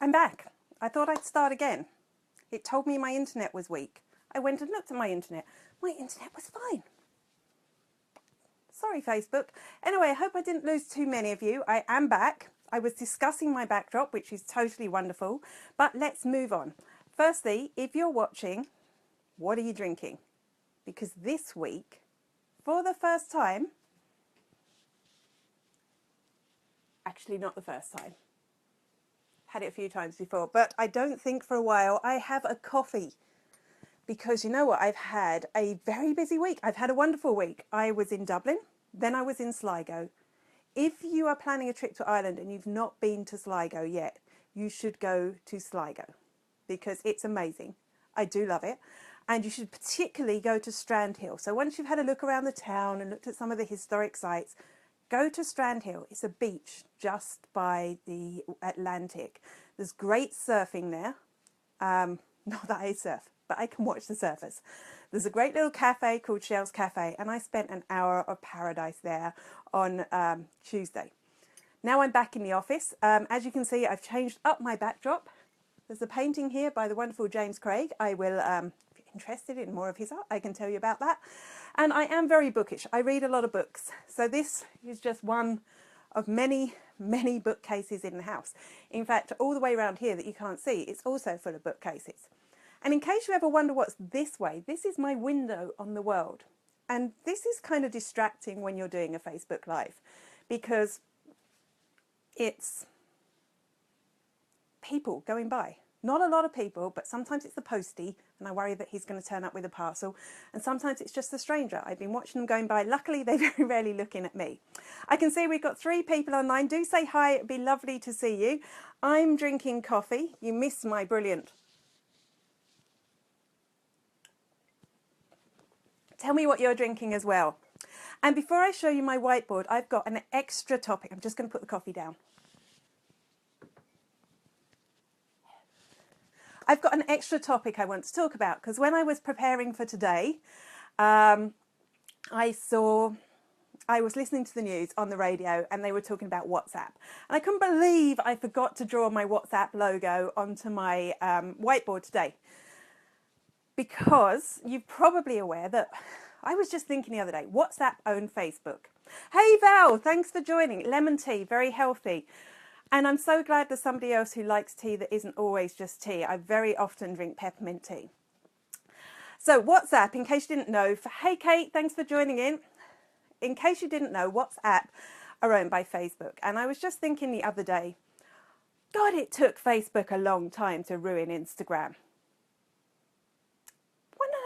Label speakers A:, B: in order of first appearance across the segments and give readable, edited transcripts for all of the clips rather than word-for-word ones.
A: I'm back. I thought I'd start again. It told me my internet was weak. I went and looked at my internet. My internet was fine. Sorry, Facebook. Anyway, I hope I didn't lose too many of you. I am back. I was discussing my backdrop, which is totally wonderful. But let's move on. Firstly, if you're watching, what are you drinking? Because this week, for the first time, actually not the first time, had it a few times before, but I don't think for a while, I have a coffee. Because you know what, I've had a very busy week. I've had a wonderful week. I was in Dublin, then I was in Sligo. If you are planning a trip to Ireland and you've not been to Sligo yet, you should go to Sligo because it's amazing. I do love it. And you should particularly go to Strand Hill. So once you've had a look around the town and looked at some of the historic sites, go to Strand Hill. It's a beach just by the Atlantic. There's great surfing there. Not that I surf, but I can watch the surfers. There's a great little cafe called Shell's Cafe, and I spent an hour of paradise there on Tuesday. Now I'm back in the office. As you can see, I've changed up my backdrop. There's a painting here by the wonderful James Craig. I will, if you're interested in more of his art, I can tell you about that. And I am very bookish. I read a lot of books. So this is just one of many, many bookcases in the house. In fact, all the way around here that you can't see, it's also full of bookcases. And in case you ever wonder what's this way, this is my window on the world. And this is kind of distracting when you're doing a Facebook Live because it's people going by. Not a lot of people, but sometimes it's the postie and I worry that he's going to turn up with a parcel. And sometimes it's just a stranger. I've been watching them going by. Luckily, they're very rarely looking at me. I can see we've got 3 people online. Do say hi. It'd be lovely to see you. I'm drinking coffee. You missed my brilliant. Tell me what you're drinking as well. And before I show you my whiteboard, I've got an extra topic. I'm just going to put the coffee down. I've got an extra topic I want to talk about because when I was preparing for today, I was listening to the news on the radio and they were talking about WhatsApp. And I couldn't believe I forgot to draw my WhatsApp logo onto my whiteboard today. Because you're probably aware that I was just thinking the other day, WhatsApp owned Facebook. Hey Val, thanks for joining. Lemon tea, very healthy. And I'm so glad there's somebody else who likes tea that isn't always just tea. I very often drink peppermint tea. So WhatsApp, in case you didn't know, hey Kate, thanks for joining in. In case you didn't know, WhatsApp are owned by Facebook. And I was just thinking the other day, God, it took Facebook a long time to ruin Instagram.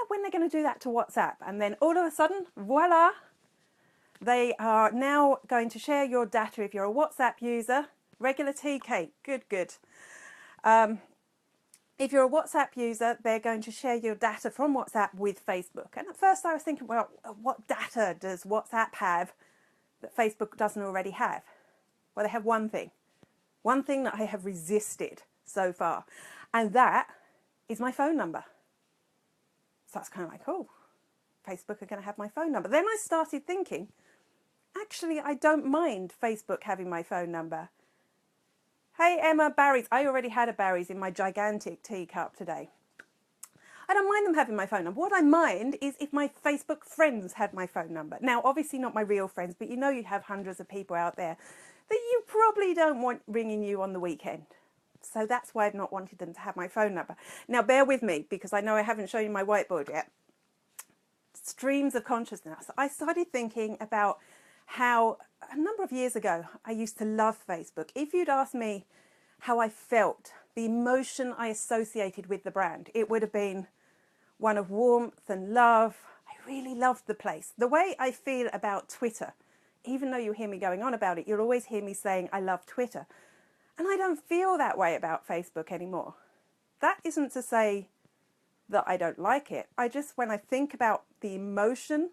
A: When they're going to do that to WhatsApp? And then all of a sudden, voila, they are now going to share your data if you're a WhatsApp user. Regular tea, Kate, good. If you're a WhatsApp user, they're going to share your data from WhatsApp with Facebook. And at first I was thinking, well, what data does WhatsApp have that Facebook doesn't already have? Well, they have one thing that I have resisted so far, and that is my phone number. So that's kind of like, oh, Facebook are going to have my phone number. Then I started thinking, actually, I don't mind Facebook having my phone number. Hey, Emma, Barry's. I already had a Barry's in my gigantic teacup today. I don't mind them having my phone number. What I mind is if my Facebook friends had my phone number. Now, obviously not my real friends, but you know you have hundreds of people out there that you probably don't want ringing you on the weekend. So that's why I've not wanted them to have my phone number. Now, bear with me because I know I haven't shown you my whiteboard yet. Streams of consciousness. I started thinking about how a number of years ago I used to love Facebook. If you'd asked me how I felt, the emotion I associated with the brand, it would have been one of warmth and love. I really loved the place. The way I feel about Twitter, even though you hear me going on about it, you'll always hear me saying I love Twitter. And I don't feel that way about Facebook anymore. That isn't to say that I don't like it. When I think about the emotion,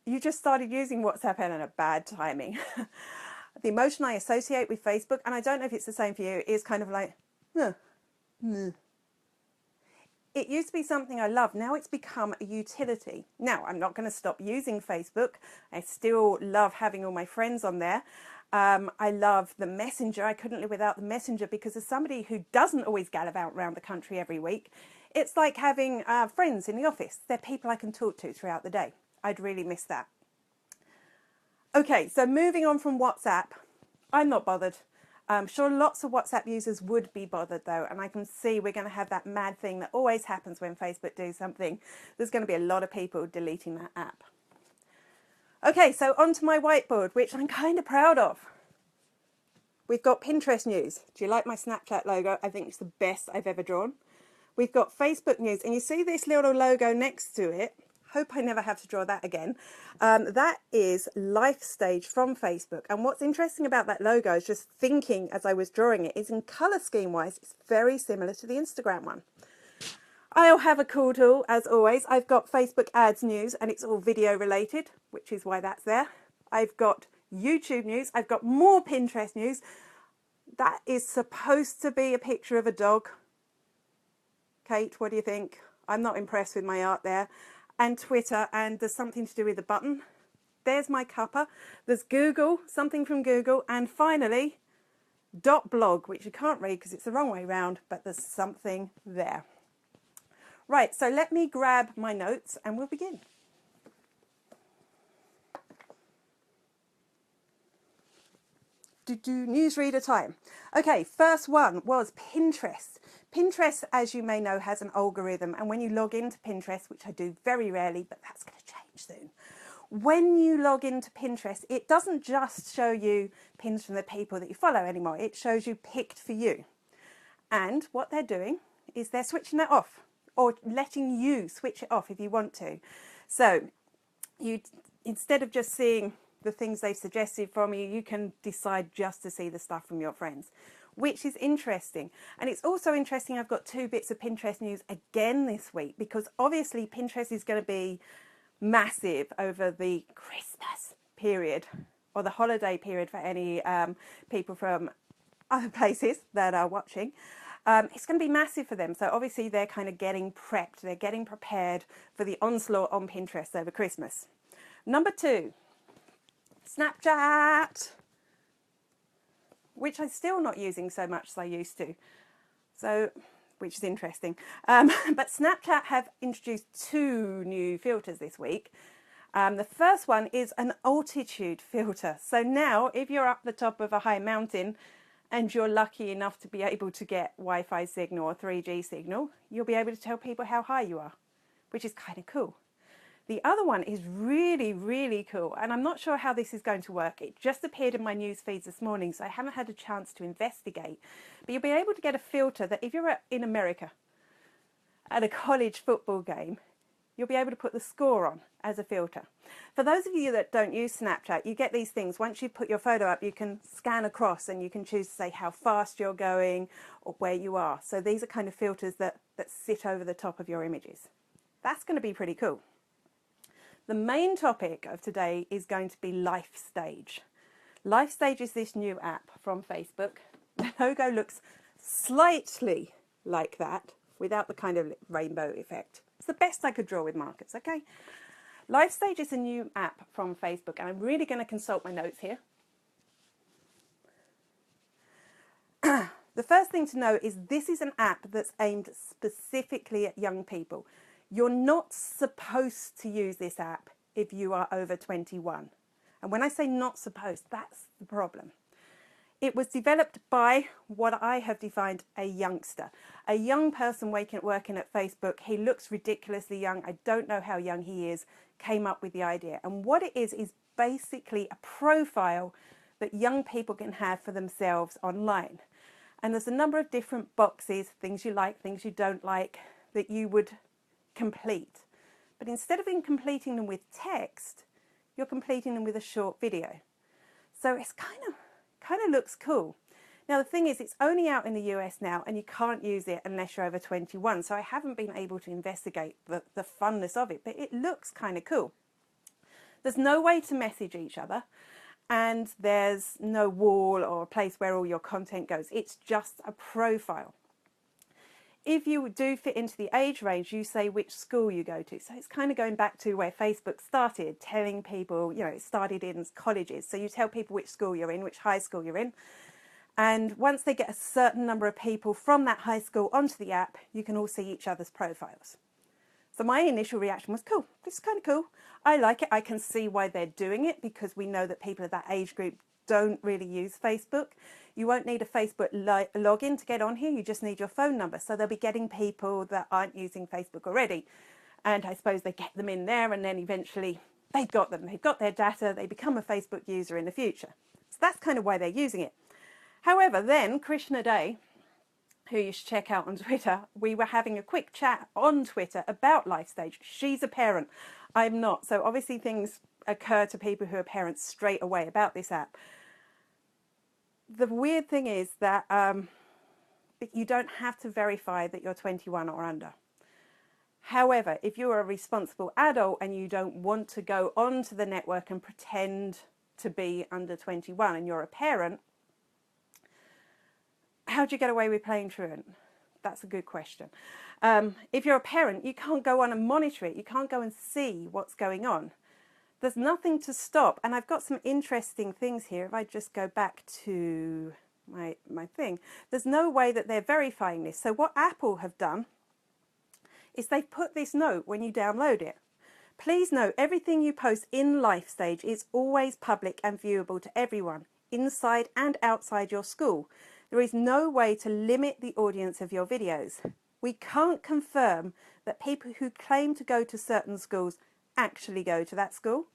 A: you just started using WhatsApp and a bad timing. The emotion I associate with Facebook, and I don't know if it's the same for you, is kind of like, It used to be something I loved. Now it's become a utility. Now, I'm not going to stop using Facebook. I still love having all my friends on there. I love the Messenger. I couldn't live without the Messenger because as somebody who doesn't always gallivant around the country every week, it's like having friends in the office. They're people I can talk to throughout the day. I'd really miss that. Okay, so moving on from WhatsApp, I'm not bothered. I'm sure lots of WhatsApp users would be bothered though, and I can see we're going to have that mad thing that always happens when Facebook do something. There's going to be a lot of people deleting that app. Okay, so onto my whiteboard, which I'm kind of proud of. We've got Pinterest news. Do you like my Snapchat logo? I think it's the best I've ever drawn. We've got Facebook news, and you see this little logo next to it. Hope I never have to draw that again. That is Lifestage from Facebook. And what's interesting about that logo is just thinking as I was drawing it is in colour scheme wise, it's very similar to the Instagram one. I'll have a cool tool as always. I've got Facebook ads news and it's all video related, which is why that's there. I've got YouTube news. I've got more Pinterest news. That is supposed to be a picture of a dog. Kate, what do you think? I'm not impressed with my art there. And Twitter, and there's something to do with the button. There's my cuppa. There's Google, something from Google. And finally, .blog, which you can't read because it's the wrong way round, but there's something there. Right, so let me grab my notes and we'll begin. Newsreader time. Okay, first one was Pinterest. Pinterest, as you may know, has an algorithm, and when you log into Pinterest, which I do very rarely, but that's going to change soon. When you log into Pinterest, it doesn't just show you pins from the people that you follow anymore. It shows you picked for you. And what they're doing is they're switching that off, or letting you switch it off if you want to. So you, instead of just seeing the things they've suggested from you, you can decide just to see the stuff from your friends, which is interesting. And it's also interesting, I've got 2 bits of Pinterest news again this week, because obviously Pinterest is going to be massive over the Christmas period or the holiday period for any people from other places that are watching. It's going to be massive for them. So obviously they're kind of getting prepped. They're getting prepared for the onslaught on Pinterest over Christmas. Number 2, Snapchat, which I'm still not using so much as I used to. So, which is interesting. But Snapchat have introduced 2 new filters this week. The first one is an altitude filter. So now if you're up the top of a high mountain and you're lucky enough to be able to get Wi-Fi signal or 3G signal, you'll be able to tell people how high you are, which is kind of cool. The other one is really, really cool, and I'm not sure how this is going to work. It just appeared in my news feeds this morning, so I haven't had a chance to investigate. But you'll be able to get a filter that if you're in America at a college football game, you'll be able to put the score on as a filter. For those of you that don't use Snapchat, you get these things. Once you put your photo up, you can scan across and you can choose to say how fast you're going or where you are. So these are kind of filters that sit over the top of your images. That's going to be pretty cool. The main topic of today is going to be Lifestage. Lifestage is this new app from Facebook. The logo looks slightly like that without the kind of rainbow effect. It's the best I could draw with markers, okay? Lifestage is a new app from Facebook, and I'm really going to consult my notes here. The first thing to know is this is an app that's aimed specifically at young people. You're not supposed to use this app if you are over 21. And when I say not supposed, that's the problem. It was developed by what I have defined a youngster. A young person working at Facebook. He looks ridiculously young. I don't know how young he is, came up with the idea. And what it is basically a profile that young people can have for themselves online. And there's a number of different boxes, things you like, things you don't like, that you would complete. But instead of completing them with text, you're completing them with a short video. So it's kind of looks cool. Now the thing is, it's only out in the US now and you can't use it unless you're over 21. So I haven't been able to investigate the funness of it, but it looks kind of cool. There's no way to message each other and there's no wall or a place where all your content goes. It's just a profile. if you do fit into the age range, you say which school you go to. So it's kind of going back to where Facebook started, telling people, you know, it started in colleges. So you tell people which school you're in, which high school you're in. And once they get a certain number of people from that high school onto the app, you can all see each other's profiles. So my initial reaction was, cool, this is kind of cool. I like it. I can see why they're doing it, because we know that people of that age group don't really use Facebook. You won't need a Facebook login to get on here. You just need your phone number. So they'll be getting people that aren't using Facebook already. And I suppose they get them in there, and then eventually they've got them. They've got their data. They become a Facebook user in the future. So that's kind of why they're using it. However, then Krishna Day, who you should check out on Twitter, we were having a quick chat on Twitter about Lifestage. She's a parent. I'm not. So obviously things occur to people who are parents straight away about this app. The weird thing is that you don't have to verify that you're 21 or under. However, if you're a responsible adult and you don't want to go onto the network and pretend to be under 21 and you're a parent, how do you get away with playing truant? That's a good question. If you're a parent, you can't go on and monitor it. You can't go and see what's going on. There's nothing to stop. And I've got some interesting things here. If I just go back to my thing, there's no way that they're verifying this. So what Apple have done is they've put this note when you download it. Please note, everything you post in Lifestage is always public and viewable to everyone, inside and outside your school. There is no way to limit the audience of your videos. We can't confirm that people who claim to go to certain schools actually go to that school.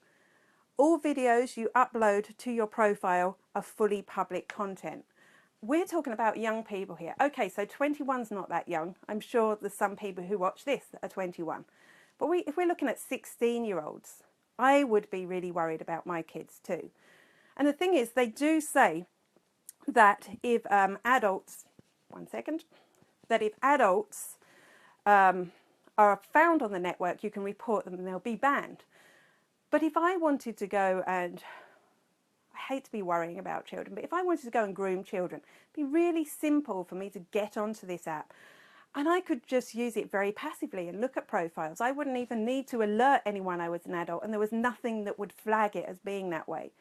A: All videos you upload to your profile are fully public content. We're talking about young people here. Okay, so 21's not that young. I'm sure there's some people who watch this that are 21. But if we're looking at 16-year-olds, I would be really worried about my kids too. And the thing is, they do say that if adults are found on the network, you can report them and they'll be banned. But if I wanted to go and, I hate to be worrying about children, but if I wanted to go and groom children, it'd be really simple for me to get onto this app. And I could just use it very passively and look at profiles. I wouldn't even need to alert anyone I was an adult, and there was nothing that would flag it as being that way.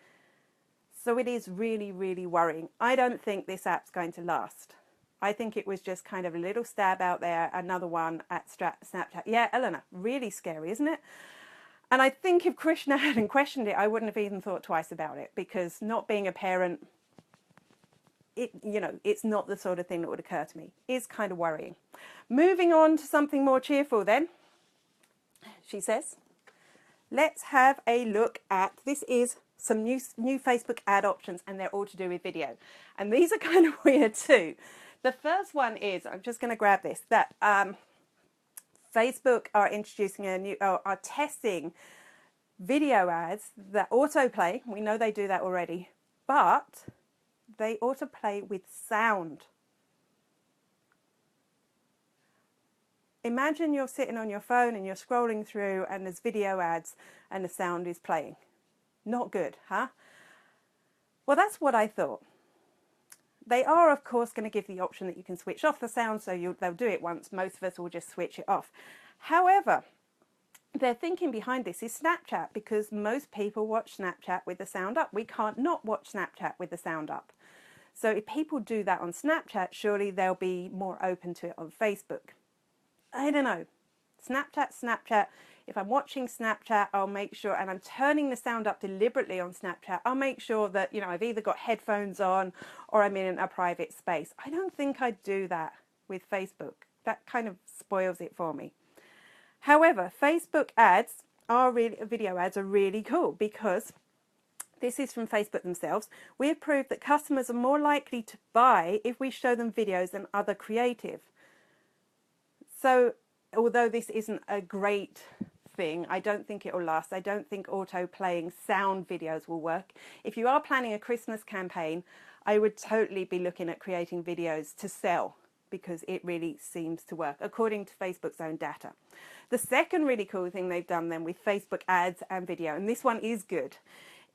A: So it is really, really worrying. I don't think this app's going to last. I think it was just kind of a little stab out there, another one at Snapchat. Yeah, Eleanor, really scary, isn't it? And I think if Krishna hadn't questioned it, I wouldn't have even thought twice about it, because not being a parent, it's not the sort of thing that would occur to me. It's kind of worrying. Moving on to something more cheerful then, she says, let's have a look at, this is some new Facebook ad options, and they're all to do with video. And these are kind of weird too. The first one is, I'm just going to grab this, that Facebook are introducing are testing video ads that autoplay. We know they do that already, but they autoplay with sound. Imagine you're sitting on your phone and you're scrolling through and there's video ads and the sound is playing. Not good, huh? Well, that's what I thought. They are, of course, going to give the option that you can switch off the sound, so they'll do it once. Most of us will just switch it off. However, their thinking behind this is Snapchat, because most people watch Snapchat with the sound up. We can't not watch Snapchat with the sound up. So if people do that on Snapchat, surely they'll be more open to it on Facebook. I don't know. Snapchat. If I'm watching Snapchat, I'll make sure, and I'm turning the sound up deliberately on Snapchat, I'll make sure that, I've either got headphones on or I'm in a private space. I don't think I'd do that with Facebook. That kind of spoils it for me. However, Facebook ads video ads are really cool, because this is from Facebook themselves. We have proved that customers are more likely to buy if we show them videos than other creative. So although this isn't a great thing, I don't think it will last. I don't think auto-playing sound videos will work. If you are planning a Christmas campaign, I would totally be looking at creating videos to sell, because it really seems to work, according to Facebook's own data. The second really cool thing they've done then with Facebook ads and video, and this one is good,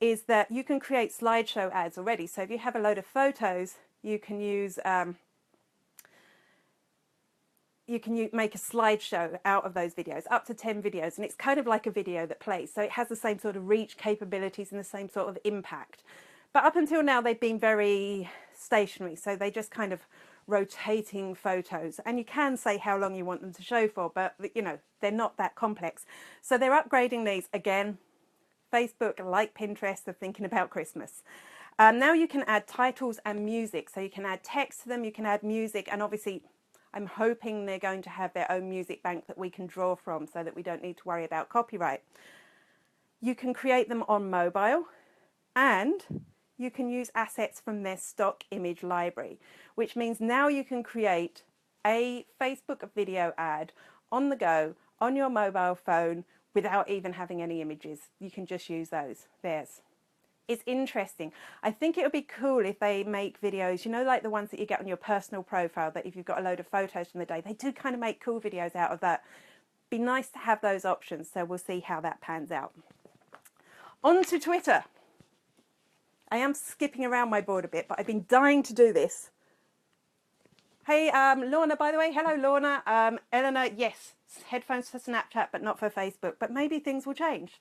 A: is that you can create slideshow ads already. So if you have a load of photos, you can use make a slideshow out of those videos, up to 10 videos, and it's kind of like a video that plays. So it has the same sort of reach capabilities and the same sort of impact. But up until now, they've been very stationary. So they just kind of rotating photos. And you can say how long you want them to show for, but you know, they're not that complex. So they're upgrading these again. Facebook, like Pinterest, are thinking about Christmas. Now you can add titles and music. So you can add text to them, you can add music, and obviously I'm hoping they're going to have their own music bank that we can draw from so that we don't need to worry about copyright. You can create them on mobile, and you can use assets from their stock image library, which means now you can create a Facebook video ad on the go on your mobile phone without even having any images. You can just use those. It's interesting. I think it would be cool if they make videos, you know, like the ones that you get on your personal profile, that if you've got a load of photos from the day, they do kind of make cool videos out of that. Be nice to have those options, so we'll see how that pans out. On to Twitter. I am skipping around my board a bit, but I've been dying to do this. Hey, Lorna, by the way. Hello, Lorna. Eleanor, yes, headphones for Snapchat, but not for Facebook. But maybe things will change.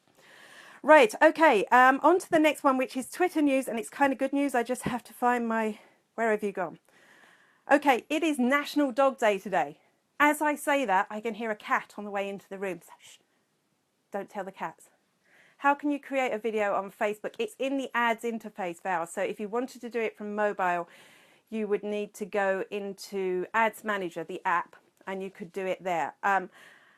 A: Right, okay, on to the next one, which is Twitter news, and it's kind of good news. I just have to find my... Where have you gone? Okay, it is National Dog Day today. As I say that, I can hear a cat on the way into the room. So, shh, don't tell the cats. How can you create a video on Facebook? It's in the ads interface, Val. So if you wanted to do it from mobile, you would need to go into Ads Manager, the app, and you could do it there.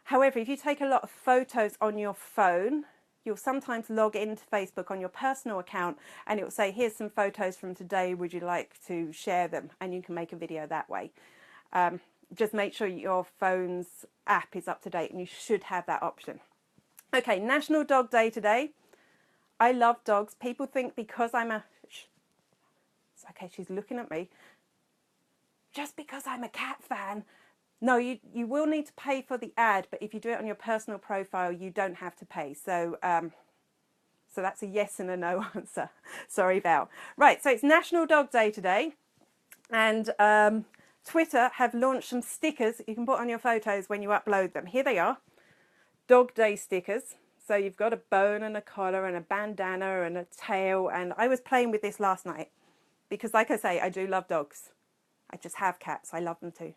A: However, if you take a lot of photos on your phone, you'll sometimes log into Facebook on your personal account and it will say, here's some photos from today, would you like to share them? And you can make a video that way. Just make sure your phone's app is up to date and you should have that option. Okay, National Dog Day today. I love dogs. People think because I'm a... It's okay, she's looking at me. Just because I'm a cat fan. No, you will need to pay for the ad, but if you do it on your personal profile, you don't have to pay. So so that's a yes and a no answer. Sorry, Val. Right, so it's National Dog Day today. And Twitter have launched some stickers you can put on your photos when you upload them. Here they are. Dog Day stickers. So you've got a bone and a collar and a bandana and a tail. And I was playing with this last night because, like I say, I do love dogs. I just have cats. I love them too.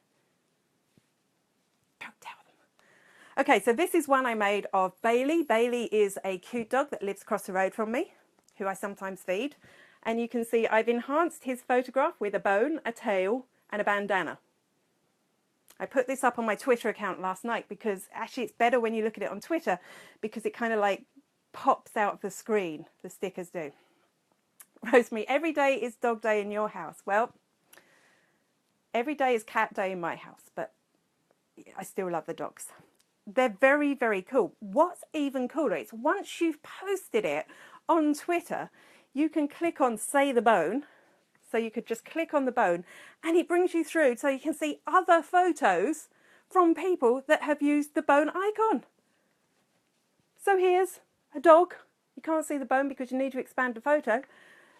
A: Don't tell them. Okay, so this is one I made of Bailey. Bailey is a cute dog that lives across the road from me, who I sometimes feed. And you can see I've enhanced his photograph with a bone, a tail, and a bandana. I put this up on my Twitter account last night because actually it's better when you look at it on Twitter because it kind of like pops out of the screen, the stickers do. Rosemary, every day is dog day in your house. Well, every day is cat day in my house, but I still love the dogs. They're very, very cool. What's even cooler is once you've posted it on Twitter, you can click on Say the Bone. So you could just click on the bone and it brings you through so you can see other photos from people that have used the bone icon. So here's a dog. You can't see the bone because you need to expand the photo.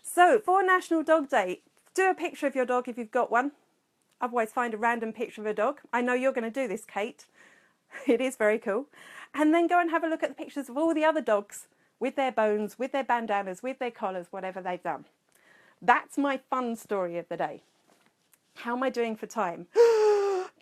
A: So for National Dog Day, do a picture of your dog if you've got one. Otherwise find a random picture of a dog. I know you're going to do this, Kate. It is very cool. And then go and have a look at the pictures of all the other dogs with their bones, with their bandanas, with their collars, whatever they've done. That's my fun story of the day. How am I doing for time?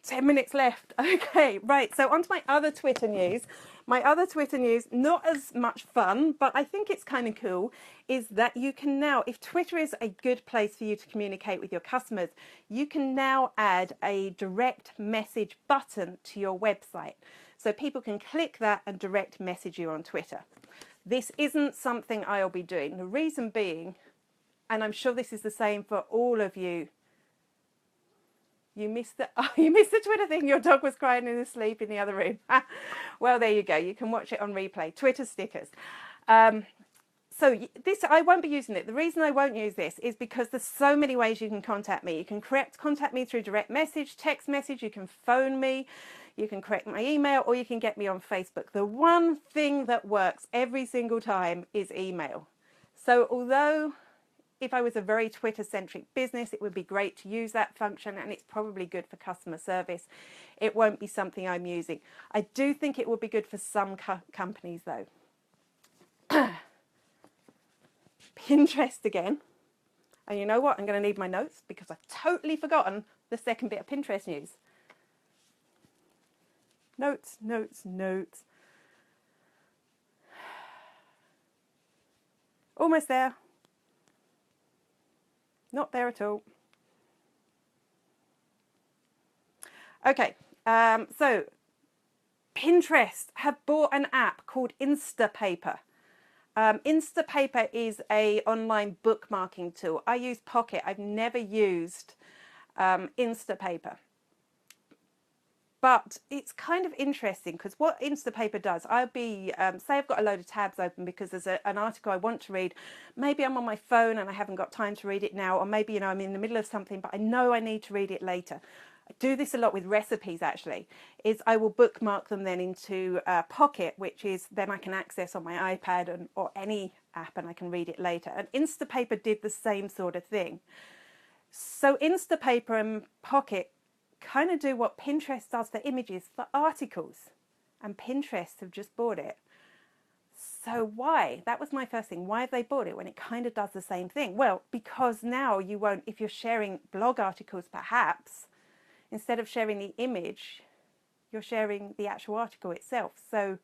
A: 10 minutes left. Okay, right. So on to my other Twitter news. My other Twitter news, not as much fun, but I think it's kind of cool, is that you can now, if Twitter is a good place for you to communicate with your customers, you can now add a direct message button to your website. So people can click that and direct message you on Twitter. This isn't something I'll be doing. The reason being, and I'm sure this is the same for all of you. You missed the Twitter thing. Your dog was crying in his sleep in the other room. Well, there you go. You can watch it on replay. Twitter stickers. So this, I won't be using it. The reason I won't use this is because there's so many ways you can contact me. You can contact me through direct message, text message. You can phone me. You can correct my email, or you can get me on Facebook. The one thing that works every single time is email. So although if I was a very Twitter-centric business, it would be great to use that function, and it's probably good for customer service. It won't be something I'm using. I do think it would be good for some companies, though. Pinterest again. And you know what? I'm going to need my notes because I've totally forgotten the second bit of Pinterest news. Notes, notes, notes. Almost there. Not there at all. Okay, so Pinterest have bought an app called Instapaper. Instapaper is an online bookmarking tool. I use Pocket. I've never used Instapaper. But it's kind of interesting because what Instapaper does, I'll be, say I've got a load of tabs open because there's an article I want to read. Maybe I'm on my phone and I haven't got time to read it now, or maybe, you know, I'm in the middle of something, but I know I need to read it later. I do this a lot with recipes, actually, is I will bookmark them then into Pocket, which is then I can access on my iPad or any app and I can read it later. And Instapaper did the same sort of thing. So Instapaper and Pocket kind of do what Pinterest does for images for articles, and Pinterest have just bought it. So why? That was my first thing. Why have they bought it when it kind of does the same thing? Well, because now you won't, if you're sharing blog articles perhaps, instead of sharing the image, you're sharing the actual article itself. So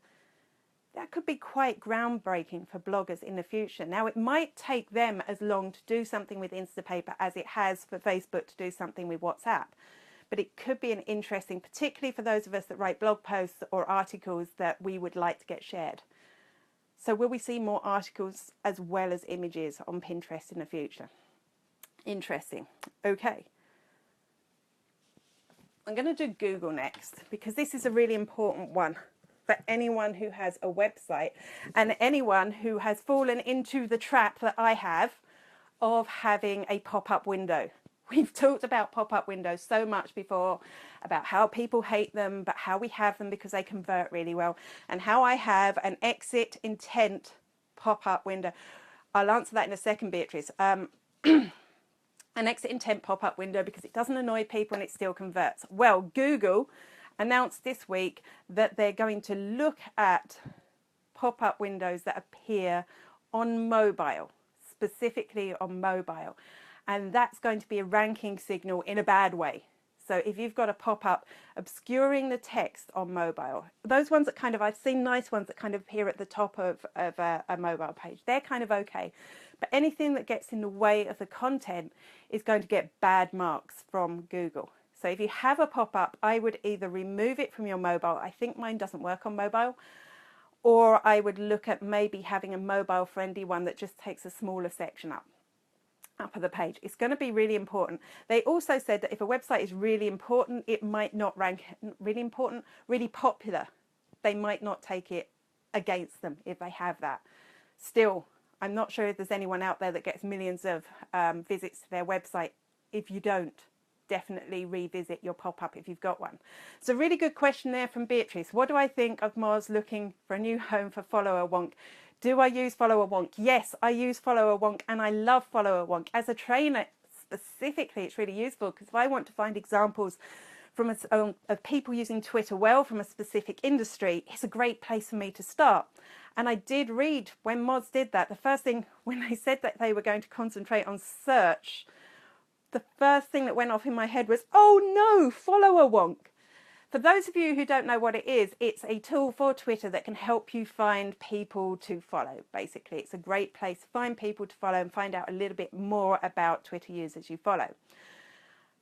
A: that could be quite groundbreaking for bloggers in the future. Now, it might take them as long to do something with Instapaper as it has for Facebook to do something with WhatsApp. But it could be an interesting, particularly for those of us that write blog posts or articles that we would like to get shared. So will we see more articles as well as images on Pinterest in the future? Interesting. Okay. I'm going to do Google next because this is a really important one for anyone who has a website and anyone who has fallen into the trap that I have of having a pop-up window. We've talked about pop-up windows so much before, about how people hate them, but how we have them because they convert really well, and how I have an exit intent pop-up window. I'll answer that in a second, Beatrice. An exit intent pop-up window because it doesn't annoy people and it still converts. Well, Google announced this week that they're going to look at pop-up windows that appear on mobile, specifically on mobile. And that's going to be a ranking signal in a bad way. So if you've got a pop-up obscuring the text on mobile, those ones that kind of, I've seen nice ones that kind of appear at the top of a mobile page, they're kind of okay. But anything that gets in the way of the content is going to get bad marks from Google. So if you have a pop-up, I would either remove it from your mobile. I think mine doesn't work on mobile. Or I would look at maybe having a mobile-friendly one that just takes a smaller section up of the page. It's going to be really important. They also said that if a website is really important, it might not rank really important, really popular. They might not take it against them if they have that. Still, I'm not sure if there's anyone out there that gets millions of visits to their website. If you don't, definitely revisit your pop-up if you've got one. So really good question there from Beatrice. What do I think of Moz looking for a new home for Follower Wonk? Do I use Follower Wonk? Yes, I use Follower Wonk and I love Follower Wonk. As a trainer specifically, it's really useful because if I want to find examples from of people using Twitter well from a specific industry, it's a great place for me to start. And I did read when Moz did that, the first thing when they said that they were going to concentrate on search, the first thing that went off in my head was, oh no, Follower Wonk. For those of you who don't know what it is, it's a tool for Twitter that can help you find people to follow, basically. It's a great place to find people to follow and find out a little bit more about Twitter users you follow.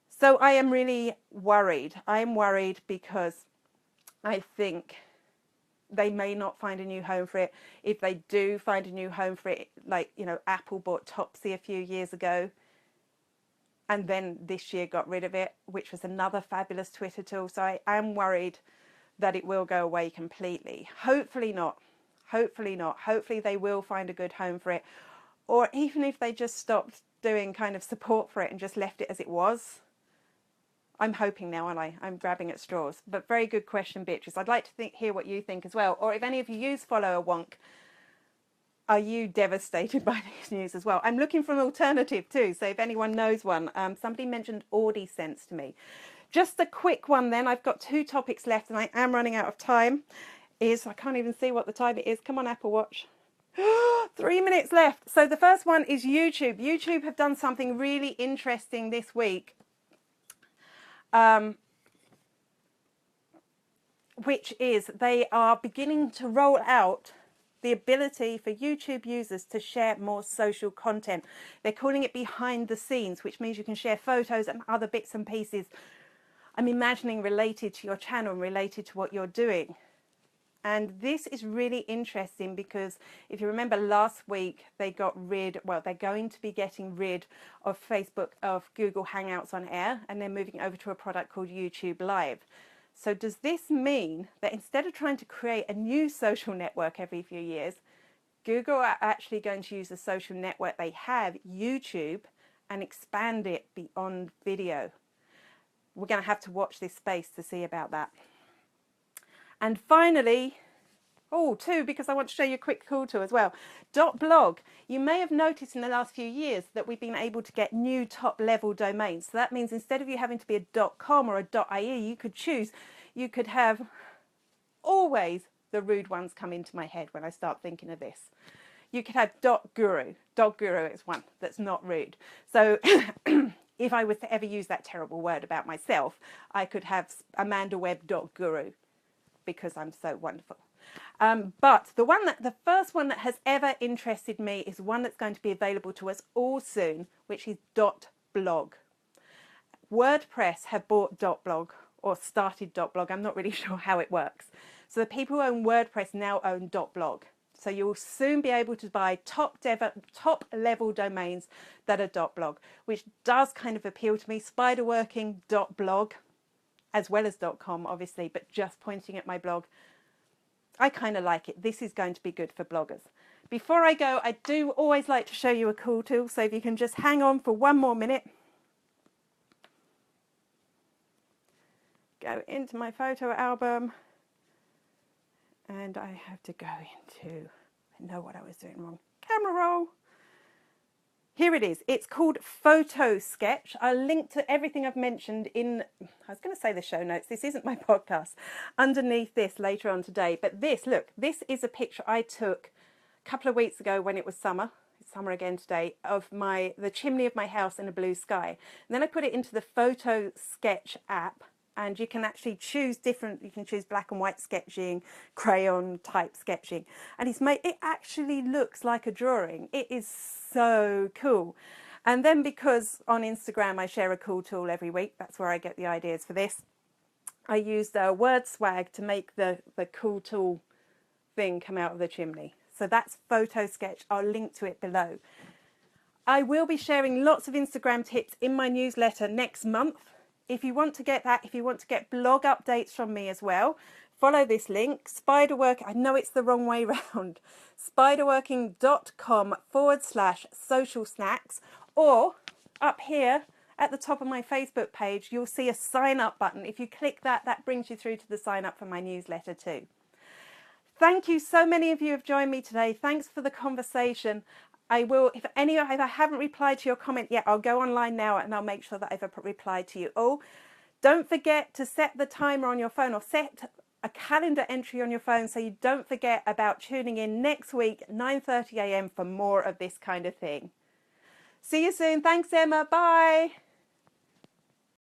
A: So I am really worried. I am worried because I think they may not find a new home for it. If they do find a new home for it, like, you know, Apple bought Topsy a few years ago, and then this year got rid of it, which was another fabulous Twitter tool. So I am worried that it will go away completely. Hopefully not. Hopefully not. Hopefully they will find a good home for it. Or even if they just stopped doing kind of support for it and just left it as it was. I'm hoping now, aren't I? I'm grabbing at straws. But very good question, Beatrice. I'd like to hear what you think as well. Or if any of you use Follower Wonk, Are you devastated by this news as well? I'm looking for an alternative too, so if anyone knows one. Somebody mentioned AudiSense to me. Just a quick one then. I've got 2 topics left and I am running out of time. I can't even see what the time it is. Come on, Apple Watch. 3 minutes left. So the first one is YouTube. YouTube have done something really interesting this week, which is they are beginning to roll out the ability for YouTube users to share more social content. They're calling it behind the scenes, which means you can share photos and other bits and pieces, I'm imagining, related to your channel and related to what you're doing. And this is really interesting because if you remember last week, they got rid, well, they're going to be getting rid of Google Hangouts on Air, and they're moving over to a product called YouTube Live. So does this mean that instead of trying to create a new social network every few years, Google are actually going to use the social network they have, YouTube, and expand it beyond video? We're going to have to watch this space to see about that. And finally, because I want to show you a quick cool tool as well. .blog. You may have noticed in the last few years that we've been able to get new top-level domains. So that means instead of you having to be a .com or a .ie, you could choose. You could have always the rude ones come into my head when I start thinking of this. You could have .guru. .guru is one that's not rude. So if I was to ever use that terrible word about myself, I could have amandaweb.guru because I'm so wonderful. But the first one that has ever interested me is one that's going to be available to us all soon, which is .blog. WordPress have bought .blog or started .blog. I'm not really sure how it works. So the people who own WordPress now own .blog. So you'll soon be able to buy top-level domains that are .blog, which does kind of appeal to me. Spiderworking.blog, as well as .com, obviously, but just pointing at my blog. I kind of like it. This is going to be good for bloggers. Before I go, I do always like to show you a cool tool. So if you can just hang on for 1 more minute. Go into my photo album. And I have to go into, I know what I was doing wrong. Camera roll. Here it is. It's called Photo Sketch. I'll link to everything I've mentioned in, I was going to say the show notes. This isn't my podcast. Underneath this later on today. But this, look, this is a picture I took a couple of weeks ago when it was summer. It's summer again today, of the chimney of my house in a blue sky. And then I put it into the Photo Sketch app. And you can actually choose you can choose black and white sketching, crayon type sketching. And it actually looks like a drawing. It is so cool. And then because on Instagram I share a cool tool every week, that's where I get the ideas for this. I used word swag to make the cool tool thing come out of the chimney. So that's Photo Sketch. I'll link to it below. I will be sharing lots of Instagram tips in my newsletter next month. If you want to get that, if you want to get blog updates from me as well, follow this link, Spiderwork. I know it's the wrong way round. Spiderworking.com/social snacks, or up here at the top of my Facebook page, you'll see a sign up button. If you click that, that brings you through to the sign up for my newsletter too. Thank you. So many of you have joined me today. Thanks for the conversation. I will, if I haven't replied to your comment yet, I'll go online now and I'll make sure that I've replied to you all. Don't forget to set the timer on your phone, or set a calendar entry on your phone so you don't forget about tuning in next week, 9:30 a.m. for more of this kind of thing. See you soon. Thanks, Emma. Bye.